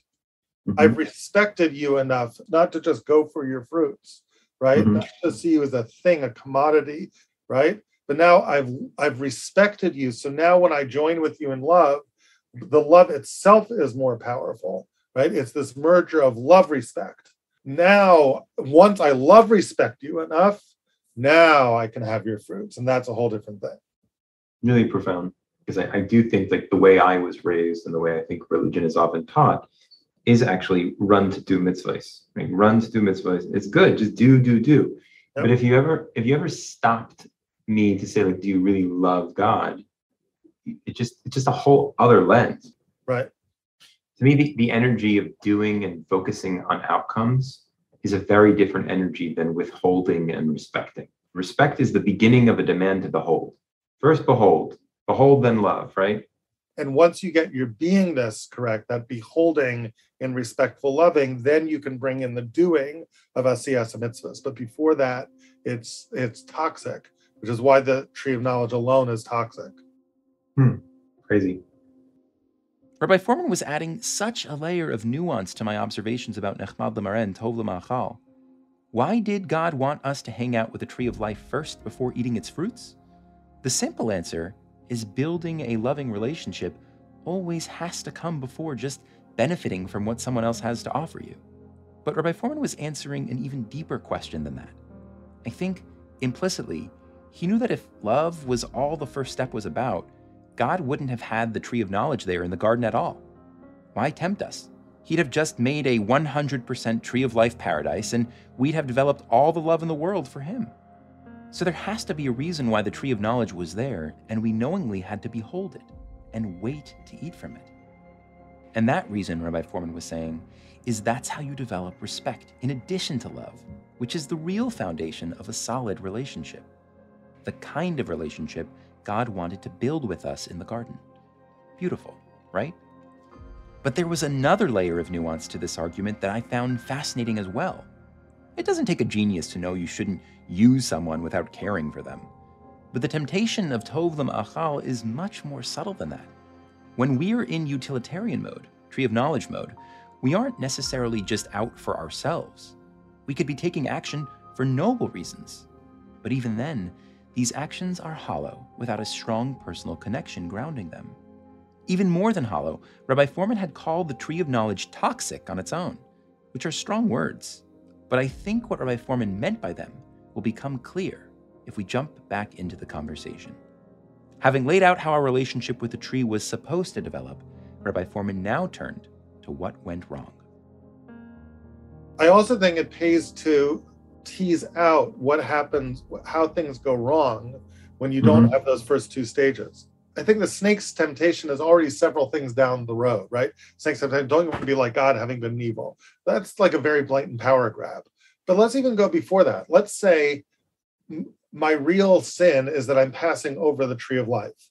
Mm-hmm. I've respected you enough not to just go for your fruits, right? Mm-hmm. Not to see you as a thing, a commodity, right? But now I've respected you. So now when I join with you in love, the love itself is more powerful, right? It's this merger of love, respect. Now, once I love, respect you enough, now I can have your fruits. And that's a whole different thing. Really profound. Because I do think like the way I was raised and the way I think religion is often taught is actually run to do mitzvahs. Right? Run to do mitzvahs. It's good. Just do. Yep. But if you ever stopped me to say like, do you really love God? It's just a whole other lens. Right. To me, the energy of doing and focusing on outcomes is a very different energy than withholding and respecting. Respect is the beginning of a demand to behold. First behold then love, right? And once you get your beingness correct, that beholding and respectful loving, then you can bring in the doing of asiyas mitzvahs. But before that, it's toxic, which is why the tree of knowledge alone is toxic. Crazy. Rabbi Fohrman was adding such a layer of nuance to my observations about Nechmad L'Mareh and Tov L'Ma'achal. Why did God want us to hang out with the tree of life first before eating its fruits? The simple answer is building a loving relationship always has to come before just benefiting from what someone else has to offer you. But Rabbi Fohrman was answering an even deeper question than that. I think, implicitly, he knew that if love was all the first step was about, God wouldn't have had the tree of knowledge there in the garden at all. Why tempt us? He'd have just made a 100% tree of life paradise, and we'd have developed all the love in the world for him. So there has to be a reason why the tree of knowledge was there, and we knowingly had to behold it and wait to eat from it. And that reason, Rabbi Fohrman was saying, is that's how you develop respect in addition to love, which is the real foundation of a solid relationship. The kind of relationship God wanted to build with us in the garden. Beautiful, right? But there was another layer of nuance to this argument that I found fascinating as well. It doesn't take a genius to know you shouldn't use someone without caring for them. But the temptation of Tov L'Ma'achal is much more subtle than that. When we're in utilitarian mode, tree of knowledge mode, we aren't necessarily just out for ourselves. We could be taking action for noble reasons. But even then, these actions are hollow without a strong personal connection grounding them. Even more than hollow, Rabbi Fohrman had called the tree of knowledge toxic on its own, which are strong words. But I think what Rabbi Fohrman meant by them will become clear if we jump back into the conversation. Having laid out how our relationship with the tree was supposed to develop, Rabbi Fohrman now turned to what went wrong. I also think it pays to tease out what happens, how things go wrong when you don't have those first two stages. I think the snake's temptation is already several things down the road, right? Snake's temptation, don't want to be like God, having been evil. That's like a very blatant power grab. But let's even go before that. Let's say my real sin is that I'm passing over the tree of life,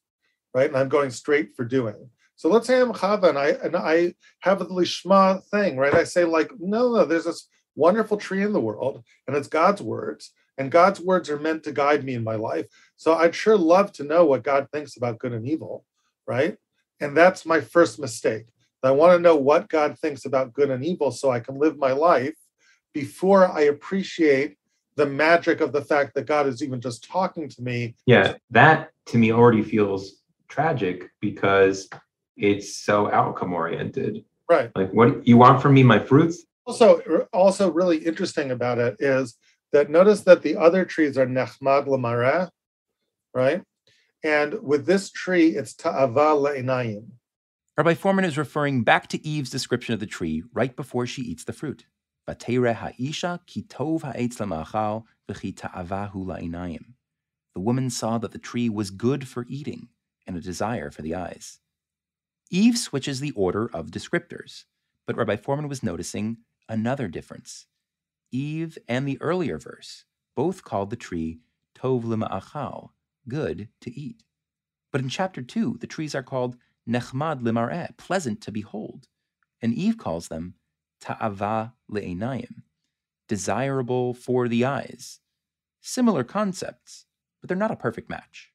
right? And I'm going straight for doing. So let's say I'm Chava and I have the Lishma thing, right? I say like, no, there's this wonderful tree in the world and it's God's words. And God's words are meant to guide me in my life. So I'd sure love to know what God thinks about good and evil, right? And that's my first mistake. I want to know what God thinks about good and evil so I can live my life before I appreciate the magic of the fact that God is even just talking to me. Yeah, that to me already feels tragic because it's so outcome oriented. Right. Like, what you want from me, my fruits? Also really interesting about it is that notice that the other trees are nechmad l'mareh, right? And with this tree, it's ta'ava le'inayim. Rabbi Fohrman is referring back to Eve's description of the tree right before she eats the fruit. Vateireh ha'isha ki tov ha'etz lama'achal v'chi ta'avahu la'inayim. The woman saw that the tree was good for eating and a desire for the eyes. Eve switches the order of descriptors, but Rabbi Fohrman was noticing another difference. Eve and the earlier verse both called the tree tov lema'achal, good to eat. But in chapter 2, the trees are called nechmad lemareh, pleasant to behold. And Eve calls them ta'ava le'einayim, desirable for the eyes. Similar concepts, but they're not a perfect match.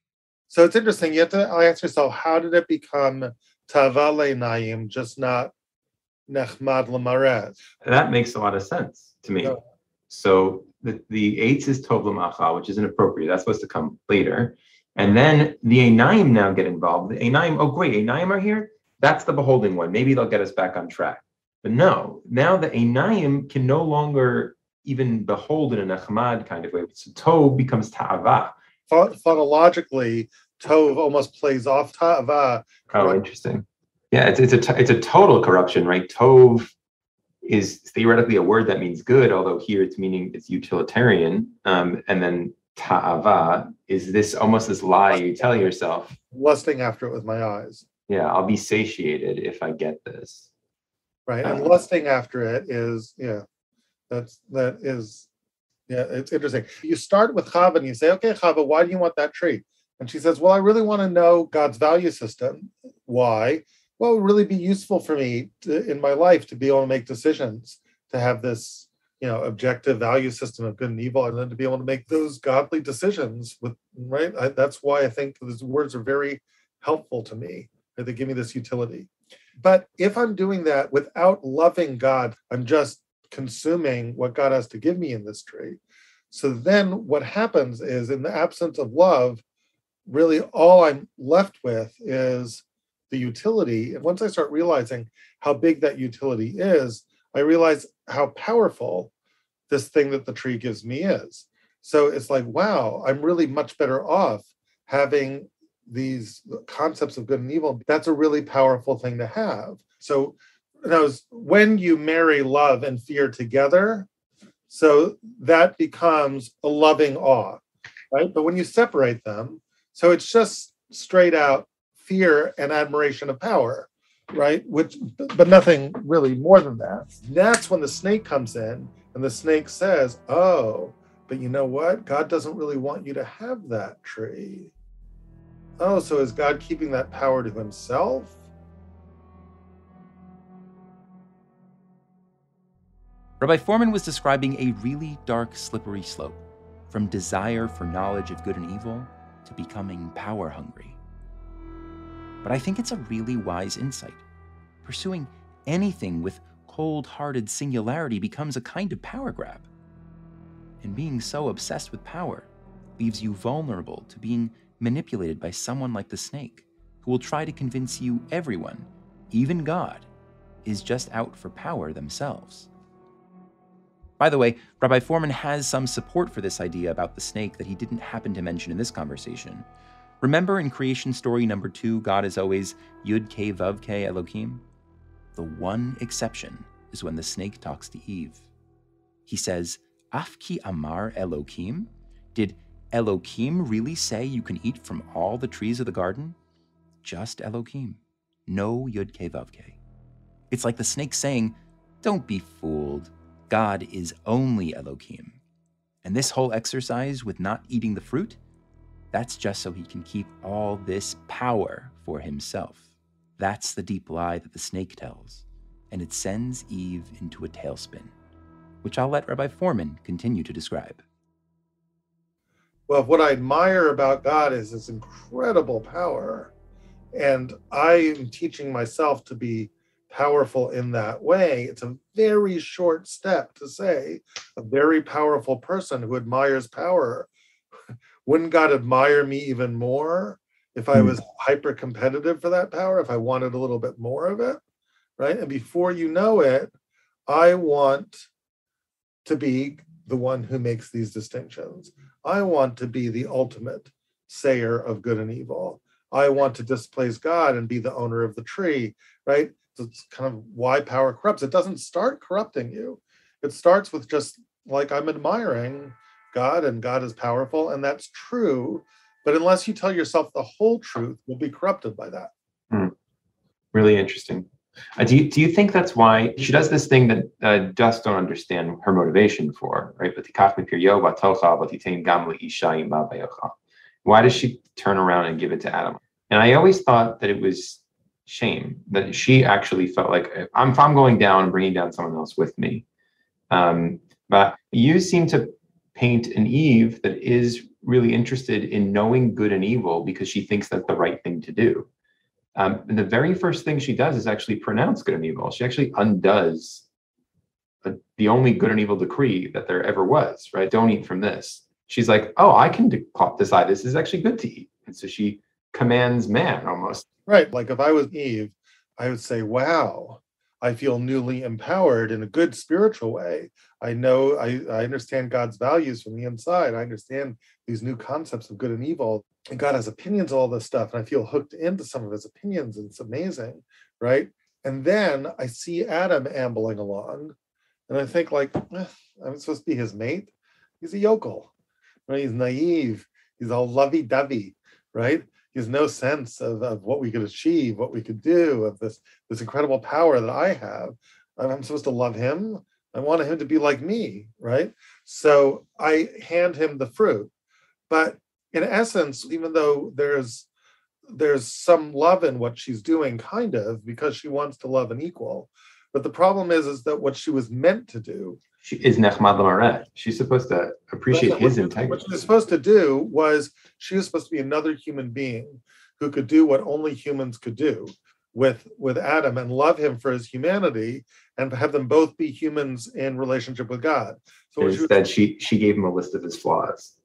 So it's interesting. You have to ask yourself, how did it become ta'ava le'einayim, just not nechmad lemareh? That makes a lot of sense to me. No. So the eitz is tov l'machal, which is inappropriate. That's supposed to come later. And then the einayim now get involved. The einayim, oh great, einayim are here? That's the beholding one. Maybe they'll get us back on track. But no, now the einayim can no longer even behold in a nechmad kind of way. So tov becomes ta'ava. Phonologically, tov almost plays off ta'ava. Oh, right? Interesting. Yeah, it's a total corruption, right? Tov is theoretically a word that means good, although here it's utilitarian. And then ta'ava is this almost this lie you tell yourself. Lusting after it with my eyes. Yeah, I'll be satiated if I get this. Right, and lusting after it is, it's interesting. You start with Chava and you say, okay, Chava, why do you want that tree? And she says, well, I really want to know God's value system. Why? Well, it would really be useful for me in my life to be able to make decisions, to have this, objective value system of good and evil, and then to be able to make those godly decisions that's why I think these words are very helpful to me. They give me this utility. But if I'm doing that without loving God, I'm just consuming what God has to give me in this tree. So then what happens is, in the absence of love, really all I'm left with is the utility. And once I start realizing how big that utility is, I realize how powerful this thing that the tree gives me is. So it's like, wow, I'm really much better off having these concepts of good and evil. That's a really powerful thing to have. So when you marry love and fear together, so that becomes a loving awe, right? But when you separate them, so it's just straight out fear and admiration of power, right? But nothing really more than that. That's when the snake comes in and the snake says, oh, but you know what? God doesn't really want you to have that tree. Oh, so is God keeping that power to himself? Rabbi Fohrman was describing a really dark, slippery slope, from desire for knowledge of good and evil to becoming power hungry. But I think it's a really wise insight. Pursuing anything with cold-hearted singularity becomes a kind of power grab. And being so obsessed with power leaves you vulnerable to being manipulated by someone like the snake, who will try to convince you everyone, even God, is just out for power themselves. By the way, Rabbi Fohrman has some support for this idea about the snake that he didn't happen to mention in this conversation. Remember in creation story number 2, God is always Yud Ke Vav Ke Elohim? The one exception is when the snake talks to Eve. He says, Af ki amar Elohim? Did Elohim really say you can eat from all the trees of the garden? Just Elohim. No Yud Ke Vav Ke. It's like the snake saying, don't be fooled. God is only Elohim. And this whole exercise with not eating the fruit, that's just so he can keep all this power for himself. That's the deep lie that the snake tells, and it sends Eve into a tailspin, which I'll let Rabbi Fohrman continue to describe. Well, what I admire about God is his incredible power. And I am teaching myself to be powerful in that way. It's a very short step to say a very powerful person who admires power. Wouldn't God admire me even more if I was hyper competitive for that power, if I wanted a little bit more of it, right? And before you know it, I want to be the one who makes these distinctions. I want to be the ultimate sayer of good and evil. I want to displace God and be the owner of the tree, right? So it's kind of why power corrupts. It doesn't start corrupting you. It starts with just like I'm admiring God and God is powerful, and that's true. But unless you tell yourself the whole truth, you'll be corrupted by that. Really interesting. Do you think that's why she does this thing that just don't understand her motivation for, right? Why does she turn around and give it to Adam? And I always thought that it was shame, that she actually felt like, if I'm going down, I'm bringing down someone else with me. But you seem to paint an Eve that is really interested in knowing good and evil because she thinks that's the right thing to do. And the very first thing she does is actually pronounce good and evil. She actually undoes the only good and evil decree that there ever was, right? Don't eat from this. She's like, oh, I can decide this is actually good to eat. And so she commands man almost. Right. Like if I was Eve, I would say, wow, I feel newly empowered in a good spiritual way. I know, I understand God's values from the inside. I understand these new concepts of good and evil. And God has opinions of all this stuff. And I feel hooked into some of his opinions. And it's amazing, right? And then I see Adam ambling along. And I think like, I'm supposed to be his mate. He's a yokel, right? He's naive. He's all lovey-dovey, right? He has no sense of what we could achieve, what we could do, of this incredible power that I have. I'm supposed to love him. I want him to be like me, right? So I hand him the fruit. But in essence, even though there's some love in what she's doing, kind of, because she wants to love an equal. But the problem is that what she was meant to do, she is nechmad l'mareh. She's supposed to appreciate his integrity. What she was supposed to do was she was supposed to be another human being who could do what only humans could do with Adam and love him for his humanity and have them both be humans in relationship with God. So instead, she gave him a list of his flaws.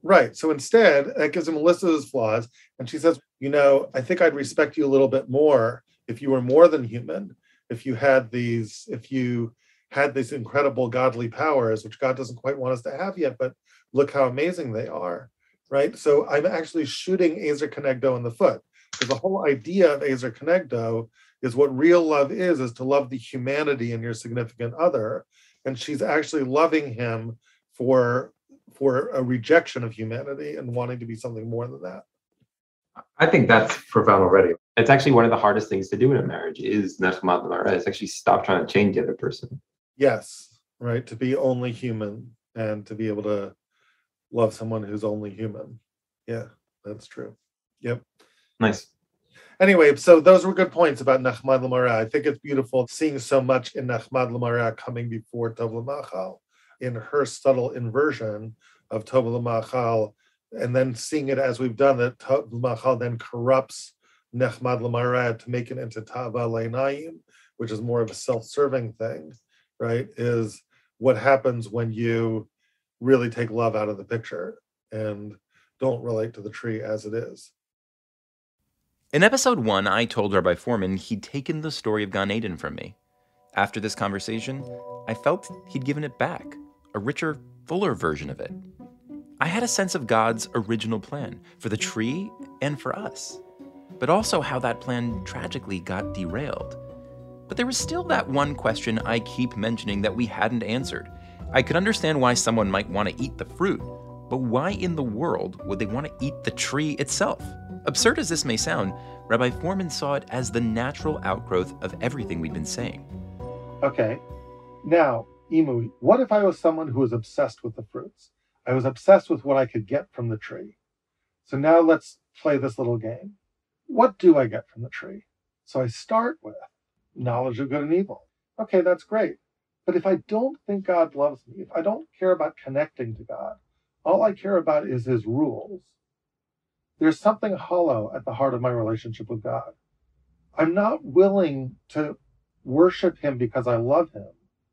Right. So instead, that gives him a list of his flaws. And she says, I think I'd respect you a little bit more if you were more than human, if you had these incredible godly powers, which God doesn't quite want us to have yet, but look how amazing they are, right? So I'm actually shooting Ezer Kenegdo in the foot, because the whole idea of Ezer Kenegdo is what real love is to love the humanity in your significant other. And she's actually loving him for a rejection of humanity and wanting to be something more than that. I think that's profound already. It's actually one of the hardest things to do in a marriage is nechmad l'mareh. It's actually stop trying to change the other person. Yes, right. To be only human and to be able to love someone who's only human. Yeah, that's true. Yep. Nice. Anyway, so those were good points about nechmad l'mareh. I think it's beautiful seeing so much in nechmad l'mareh coming before tov l'machal, in her subtle inversion of tov l'machal, and then seeing it as we've done, that tov l'machal then corrupts nechmad l'mareh to make it into tava le'nayim, which is more of a self-serving thing, right? Is what happens when you really take love out of the picture and don't relate to the tree as it is. In episode 1, I told Rabbi Fohrman he'd taken the story of Gan Eden from me. After this conversation, I felt he'd given it back, a richer, fuller version of it. I had a sense of God's original plan for the tree and for us, but also how that plan tragically got derailed. But there was still that one question I keep mentioning that we hadn't answered. I could understand why someone might want to eat the fruit, but why in the world would they want to eat the tree itself? Absurd as this may sound, Rabbi Fohrman saw it as the natural outgrowth of everything we've been saying. Okay, now, Imu, what if I was someone who was obsessed with the fruits? I was obsessed with what I could get from the tree. So now let's play this little game. What do I get from the tree? So I start with knowledge of good and evil. Okay, that's great. But if I don't think God loves me, if I don't care about connecting to God, all I care about is his rules. There's something hollow at the heart of my relationship with God. I'm not willing to worship him because I love him.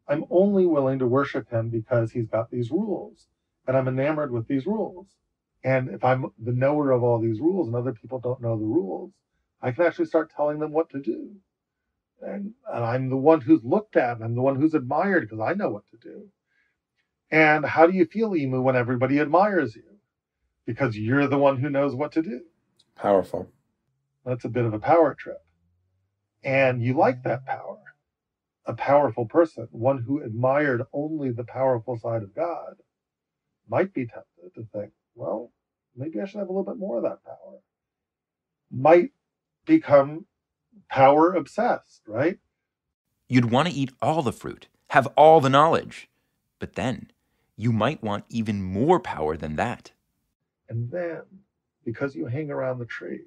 I'm only willing to worship him because he's got these rules, and I'm enamored with these rules. And if I'm the knower of all these rules and other people don't know the rules, I can actually start telling them what to do. And I'm the one who's looked at, and I'm the one who's admired because I know what to do. And how do you feel, Imu, when everybody admires you? Because you're the one who knows what to do. Powerful. That's a bit of a power trip. And you like that power. A powerful person, one who admired only the powerful side of God, might be tempted to think, well, maybe I should have a little bit more of that power. Might become power obsessed, right? You'd want to eat all the fruit, have all the knowledge. But then, you might want even more power than that. And then, because you hang around the tree,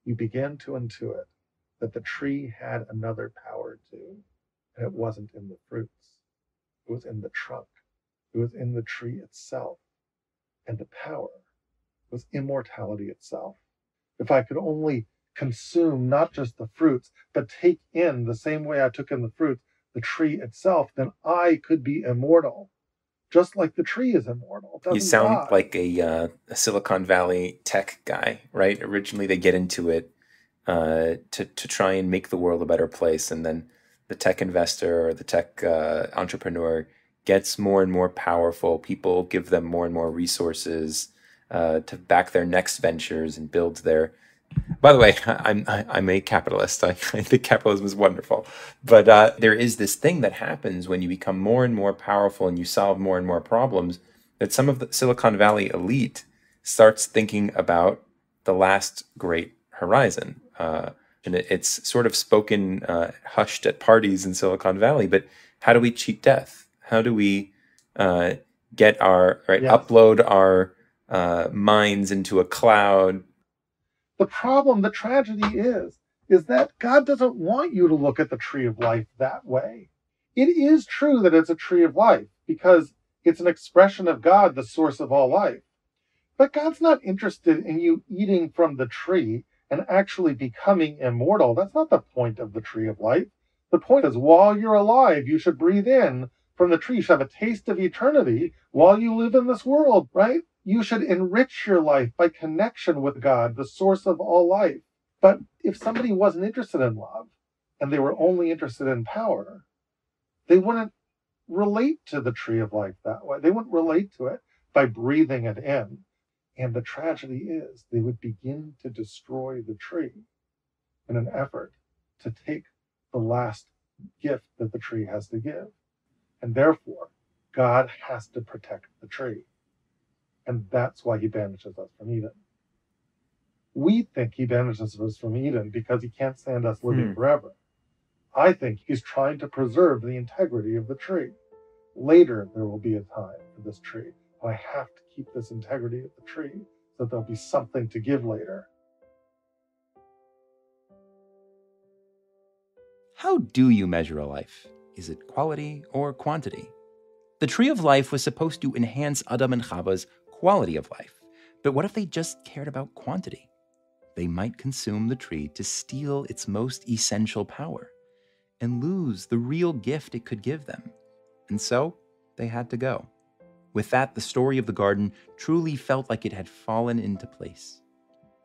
you begin to intuit that the tree had another power too. And it wasn't in the fruits. It was in the trunk. It was in the tree itself. And the power was immortality itself. If I could only consume not just the fruits, but take in the same way I took in the fruits, the tree itself, then I could be immortal. Just like the tree is immortal. You sound like a Silicon Valley tech guy, right? Originally, they get into it to try and make the world a better place, and then the tech investor or the tech entrepreneur gets more and more powerful. People give them more and more resources to back their next ventures and build their. By the way, I'm a capitalist. I think capitalism is wonderful. But there is this thing that happens when you become more and more powerful and you solve more and more problems, that some of the Silicon Valley elite starts thinking about the last great horizon. And it's sort of spoken hushed at parties in Silicon Valley. But how do we cheat death? How do we get our, right, Yes. upload our minds into a cloud? The problem, the tragedy is that God doesn't want you to look at the tree of life that way. It is true that it's a tree of life because it's an expression of God, the source of all life. But God's not interested in you eating from the tree and actually becoming immortal. That's not the point of the tree of life. The point is, while you're alive, you should breathe in from the tree. You should have a taste of eternity while you live in this world, right? You should enrich your life by connection with God, the source of all life. But if somebody wasn't interested in love and they were only interested in power, they wouldn't relate to the tree of life that way. They wouldn't relate to it by breathing it in. And the tragedy is they would begin to destroy the tree in an effort to take the last gift that the tree has to give. And therefore, God has to protect the tree. And that's why he banishes us from Eden. We think he banishes us from Eden because he can't stand us living forever. I think he's trying to preserve the integrity of the tree. Later, there will be a time for this tree. But I have to keep this integrity of the tree so that there'll be something to give later. How do you measure a life? Is it quality or quantity? The tree of life was supposed to enhance Adam and Chava's quality of life. But what if they just cared about quantity? They might consume the tree to steal its most essential power and lose the real gift it could give them. And so they had to go. With that, the story of the garden truly felt like it had fallen into place.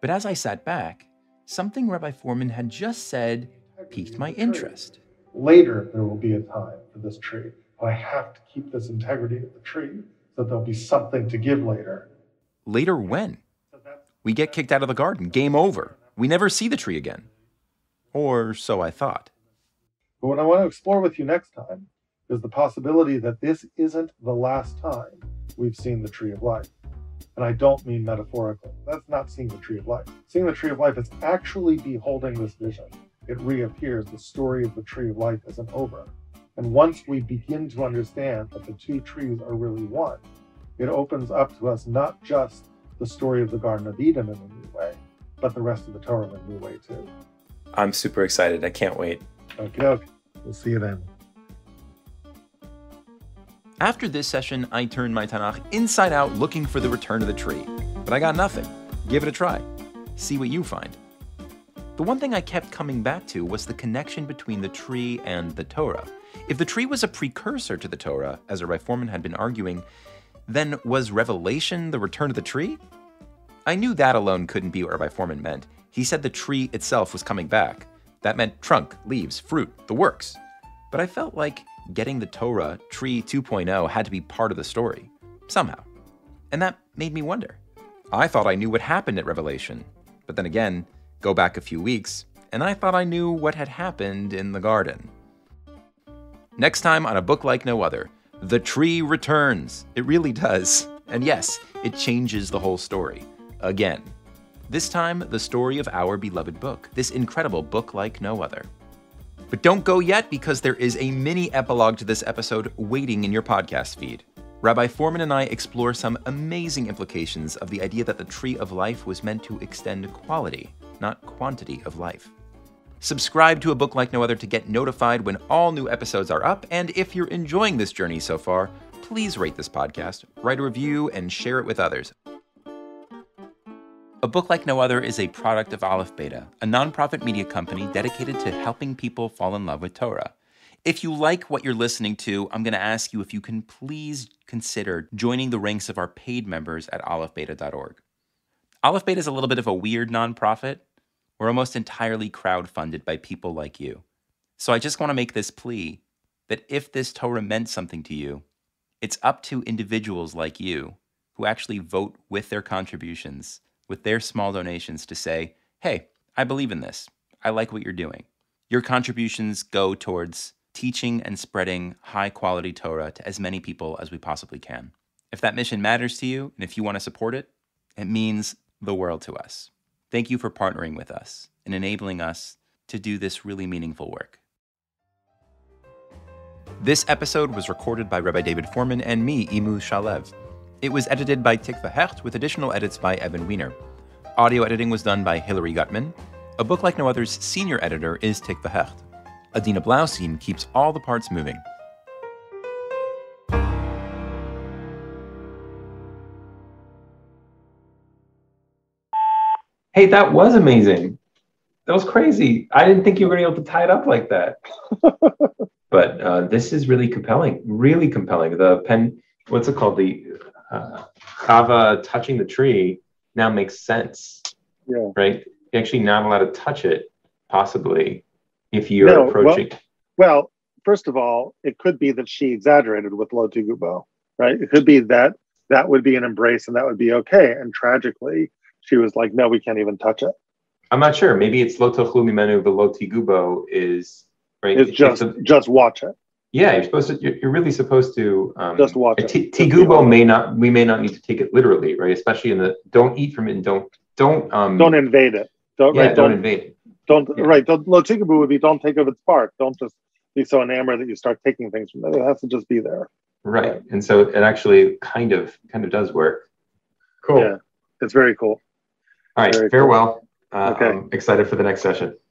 But as I sat back, Something Rabbi Fohrman had just said piqued my interest. Later, there will be a time for this tree, but I have to keep this integrity of the tree so there'll be something to give later. Later when? We get kicked out of the garden. Game over. We never see the tree again. Or so I thought. But what I want to explore with you next time is the possibility that this isn't the last time we've seen the tree of life. And I don't mean metaphorically. That's not seeing the tree of life. Seeing the tree of life is actually beholding this vision. It reappears. The story of the tree of life isn't over. And once we begin to understand that the two trees are really one, it opens up to us not just the story of the Garden of Eden in a new way, but the rest of the Torah in a new way too. I'm super excited. I can't wait. Okay. We'll see you then. After this session, I turned my Tanakh inside out looking for the return of the tree. But I got nothing. Give it a try. See what you find. The one thing I kept coming back to was the connection between the tree and the Torah. If the tree was a precursor to the Torah, as Rabbi Fohrman had been arguing, then was Revelation the return of the tree? I knew that alone couldn't be what Rabbi Fohrman meant. He said the tree itself was coming back. That meant trunk, leaves, fruit, the works. But I felt like getting the Torah, Tree 2.0, had to be part of the story, somehow. And that made me wonder. I thought I knew what happened at Revelation. But then again, go back a few weeks, and I thought I knew what had happened in the garden. Next time on A Book Like No Other, the tree returns. It really does. And yes, it changes the whole story. Again. This time, the story of our beloved book, this incredible book like no other. But don't go yet, because there is a mini epilogue to this episode waiting in your podcast feed. Rabbi Fohrman and I explore some amazing implications of the idea that the tree of life was meant to extend quality, not quantity of life. Subscribe to A Book Like No Other to get notified when all new episodes are up, and if you're enjoying this journey so far, please rate this podcast, write a review, and share it with others. A Book Like No Other is a product of Aleph Beta, a nonprofit media company dedicated to helping people fall in love with Torah. If you like what you're listening to, I'm going to ask you if you can please consider joining the ranks of our paid members at alephbeta.org. Aleph Beta is a little bit of a weird nonprofit. We're almost entirely crowdfunded by people like you. So I just want to make this plea that if this Torah meant something to you, it's up to individuals like you who actually vote with their contributions, with their small donations, to say, hey, I believe in this. I like what you're doing. Your contributions go towards teaching and spreading high-quality Torah to as many people as we possibly can. If that mission matters to you, and if you want to support it, it means the world to us. Thank you for partnering with us and enabling us to do this really meaningful work. This episode was recorded by Rabbi David Fohrman and me, Imu Shalev. It was edited by Tikva Hecht with additional edits by Evan Wiener. Audio editing was done by Hilary Gutman. A Book Like No Other's senior editor is Tikva Hecht. Adina Blaustein keeps all the parts moving. Hey, that was amazing. That was crazy. I didn't think you were going to be able to tie it up like that. But this is really compelling. Really compelling. The pen, what's it called? The Chava touching the tree now makes sense. Yeah. Right? You're actually not allowed to touch it, possibly, if you're approaching. Well, first of all, it could be that she exaggerated with Lo Tigubo, right? It could be that that would be an embrace and that would be okay. And tragically, she was like, no, we can't even touch it. I'm not sure. Maybe it's Lo Tochlu Mimenu, the Lo Tigubo is, right? It's just watch it. Yeah, you're really supposed to just watch it. Tigubo we may not need to take it literally, right? Especially in the don't eat from it and don't invade it. Don't invade it. Lo Tigubo would be don't take of its part. Don't just be so enamored that you start taking things from it. It has to just be there. Right. And so it actually kind of does work. Cool. Yeah. It's very cool. All right. Very farewell. Cool. Okay. I'm excited for the next session.